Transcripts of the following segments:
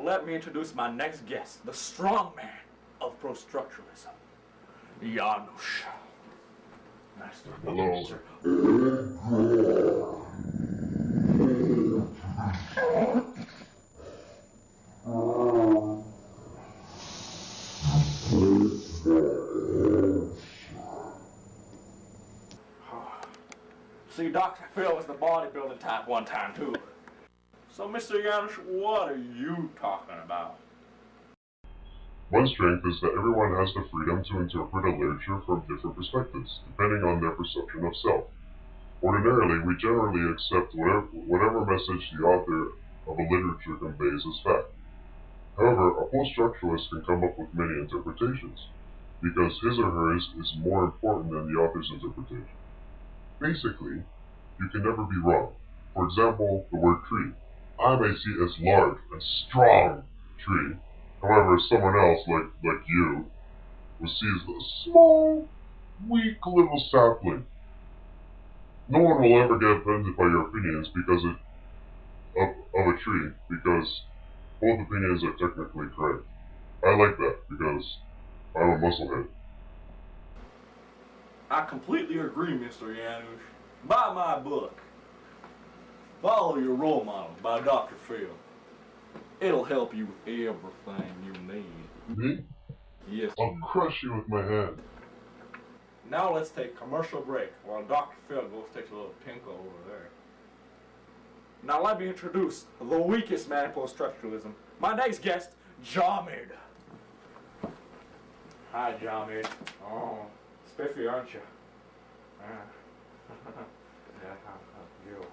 let me introduce my next guest, the strongman of post-structuralism, Janusz. Nice to meet you, sir. See, Dr. Phil was the bodybuilding type one time, too. So, Mr. Janusz, what are you talking about? One strength is that everyone has the freedom to interpret a literature from different perspectives, depending on their perception of self. Ordinarily, we generally accept whatever message the author of a literature conveys as fact. However, a post-structuralist can come up with many interpretations, because his or hers is more important than the author's interpretation. Basically, you can never be wrong. For example, the word tree. I may see it as large and strong tree. However, someone else, like you, will see it as a small, weak little sapling. No one will ever get offended by your opinions because of a tree, because both opinions are technically correct. I like that because I'm a musclehead. I completely agree, Mr. Janusz. Buy my book, Follow Your Role Model by Dr. Phil. It'll help you with everything you need. Me? Yes. I'll crush you with my hand. Now let's take a commercial break while Dr. Phil goes takes a little tinkle over there. Now let me introduce the weakest man in post-structuralism, my next guest, Jamid. Hi, Jamid. Oh, spiffy, aren't you? Yeah, you.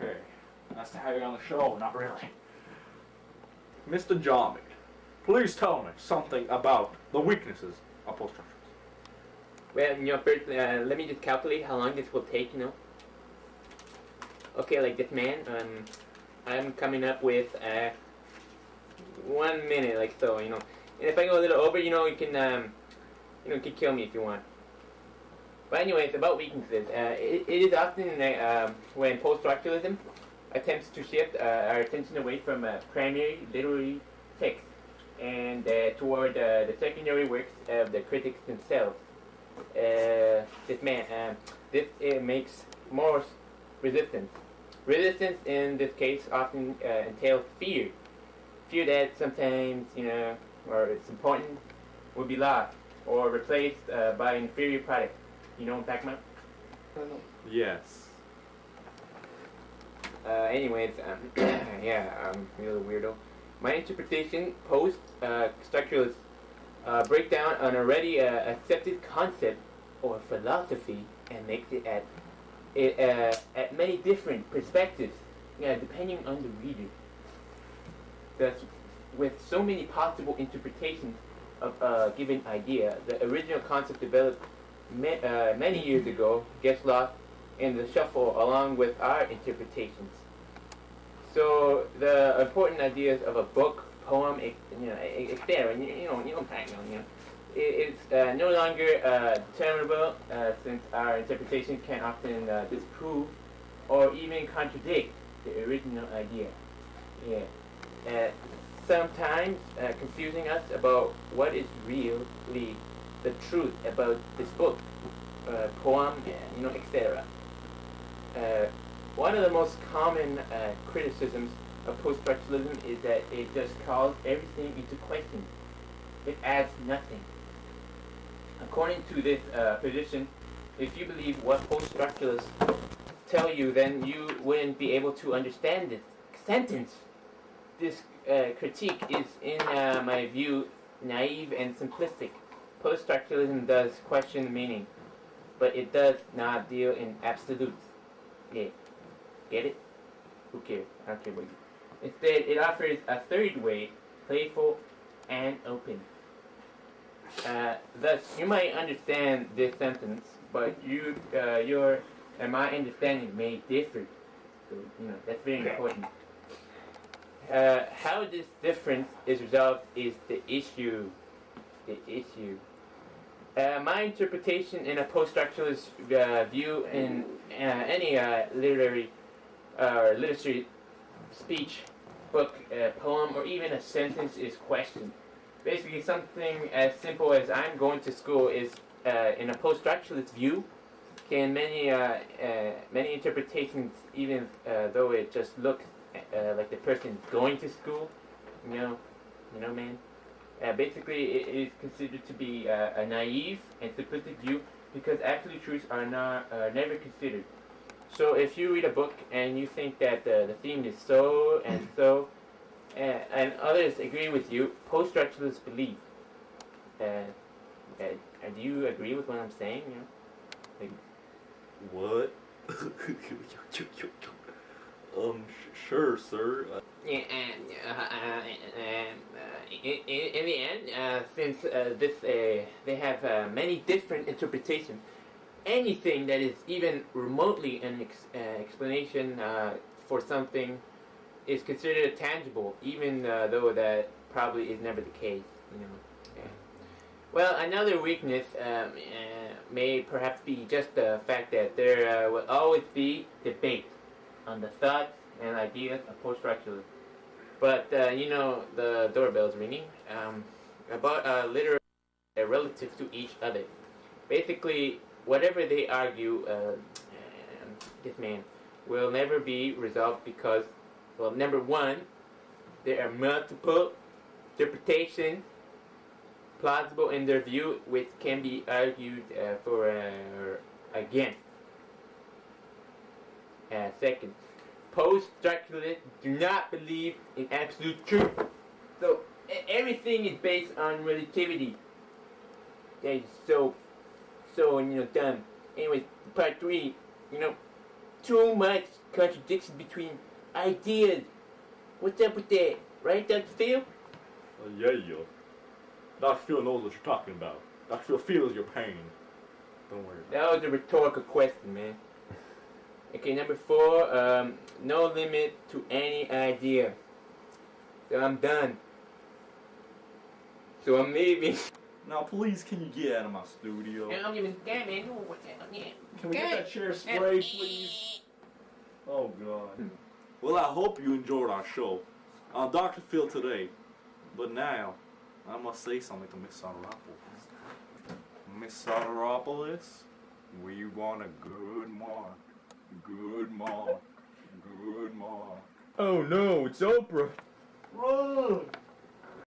Okay, nice to have you on the show. Not really. Mr. Jamid, please tell me something about the weaknesses of post-structuralism. Well, first, let me just calculate how long this will take, Okay, like this man, I'm coming up with 1 minute, like so, And if I go a little over, you can, you can kill me if you want. But anyways, about weaknesses. It is often when post-structuralism attempts to shift our attention away from primary literary text and toward the secondary works of the critics themselves. This makes more resistance. Resistance in this case often entails fear. Fear that sometimes, or it's important, will be lost or replaced by an inferior product. You know what I'm talking about? Yes. Anyways, yeah, I'm a little weirdo. My interpretation post-structuralist break down an already accepted concept or philosophy and makes it at many different perspectives, depending on the reader. Thus, with so many possible interpretations of a given idea, the original concept developed many years ago gets lost in the shuffle along with our interpretations. So the important ideas of a book, poem, etc. It's no longer determinable since our interpretation can often disprove or even contradict the original idea. Yeah. Sometimes confusing us about what is really the truth about this book, poem, etc. One of the most common criticisms of post-structuralism is that it just calls everything into question. It adds nothing. According to this position, if you believe what post-structuralists tell you, then you wouldn't be able to understand this sentence. This critique is, in my view, naive and simplistic. Post-structuralism does question the meaning, but it does not deal in absolutes. Yeah. Get it? Who cares? I don't care about you. Instead, it offers a third way, playful and open. Thus, you might understand this sentence, but your and my understanding may differ. So, that's very important. How this difference is resolved is the issue. My interpretation in a post-structuralist view in any literary speech book, a poem, or even a sentence is questioned. Basically, something as simple as "I'm going to school" is, in a post-structuralist view, can many interpretations, even though it just looks like the person going to school, you know, man. Basically, it is considered to be a naive and simplistic view because absolute truths are never considered. So if you read a book and you think that the theme is so and so, and others agree with you, post-structuralists believe. Do you agree with what I'm saying? You know? Like, What? Sure, sir. in the end, since they have many different interpretations, anything that is even remotely an explanation for something is considered tangible, even though that probably is never the case. You know. Yeah. Well, another weakness may perhaps be just the fact that there will always be debate on the thoughts and ideas of post-structuralism. But you know, the doorbell's ringing about literally relative to each other. Basically, whatever they argue, this man will never be resolved because, well, number one, there are multiple interpretations plausible in their view, which can be argued for against. Second, post-structuralists do not believe in absolute truth. So everything is based on relativity. That is so dumb. Anyways, part 3, too much contradiction between ideas. What's up with that? Right, Dr. Phil? Yeah. Dr. Phil knows what you're talking about. Dr. Phil feels your pain. Don't worry about it. That was a rhetorical question, man. Okay, number 4, no limit to any idea. So I'm done. So I'm leaving. Now, please, can you get out of my studio? I'm even scared, man. Can we get that chair sprayed, please? Oh, God. Well, I hope you enjoyed our show on Dr. Phil today. But now, I must say something to Miss Soteropoulos. Miss Soteropoulos, we want a good mark. Good mark. Good mark. Oh no, it's Oprah. Run!